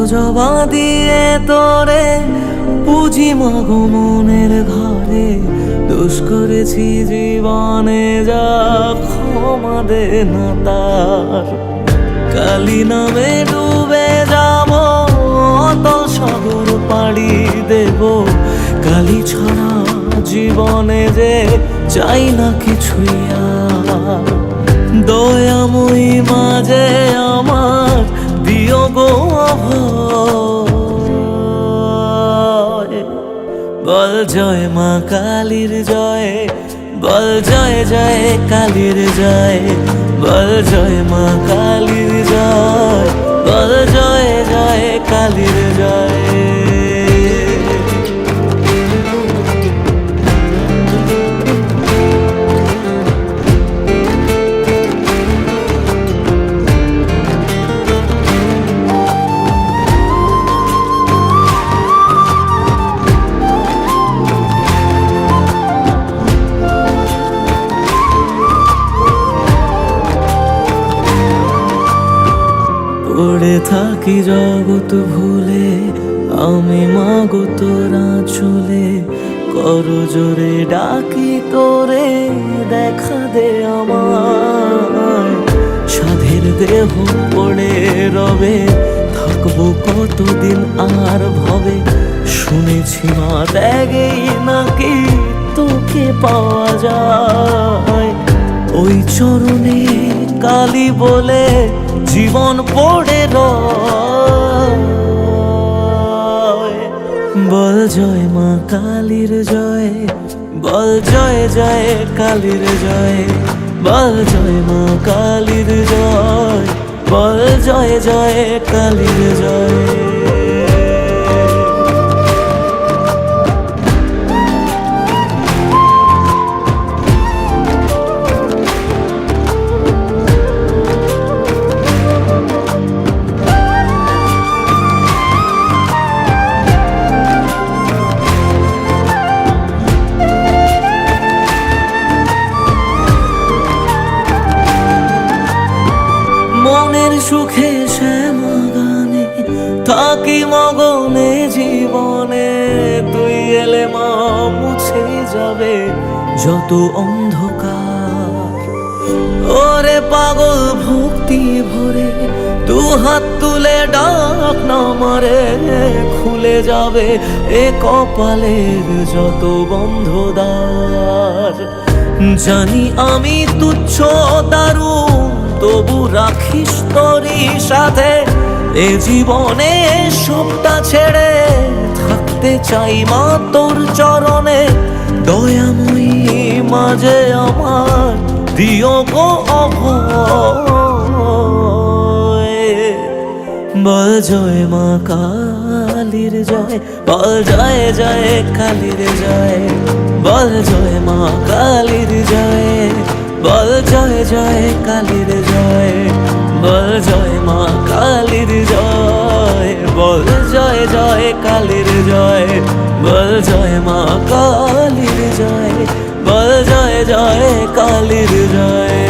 জবা দিয়ে তোরে পুঁজি মাগো মনের ঘরে, দোষ করেছি জীবনে যা ক্ষমা দে না তার। কালী নামে ডুবে যাব অতল সাগর পাড়ি দেব, কালী ছাড়া জীবনে যে চাই না কিছুই আর। দয়াময়ী মাঝে আমার দিও গো অভয়, বল জয় মা কালীর জয়, বল জয় জয় কালীর জয়, বল জয় মা কালীর জয়, বল জয় জয় কালীর জয়। পড়ে থাকি জগৎ ভুলে আমি মাগো তোরা চলে, কর জোরে ডাকি তোরে দেখা দে আমায়। সাধের দেহ পড়ে রবে থাকবো কতদিন আর ভবে, শুনেছি মা ত্যাগেই নাকি তোকে পাওয়া যায়। ওই চরণে কালী বলে জীবন পড়ে রয়, বল জয় মা কালীর জয়, বল জয় জয় কালীর জয়, বল জয় মা কালীর জয়, বল জয় জয় কালীর জয়। মনের সুখে শ্যামা গানে থাকি মগনে জীবনে, তুই এলে মা মুছে যাবে যত অন্ধকার। ওরে পাগল ভক্তি ভরে দু হাত তুলে ডাক না মারে, খুলে যাবে এ কপালের যত বন্ধ দ্বার। জানি আমি তুচ্ছ দারুণ তবু রাখিস তোরই সাথে, এ জীবনে সবটা ছেড়ে থাকতে চাই মা তোর চরণে। দয়াময়ী মাঝে আমার দিও গো অভয়, বল জয় মা কালীর জয়, বল জয় জয় কালীর জয়, বল জয় মা কালীর জয়, বল জয় জয় কালীর জয়, বল জয় মা কালীর জয়, বল জয় জয় কালীর জয়, বল জয় মা কালীর জয়, বল জয় জয় কালীর জয়।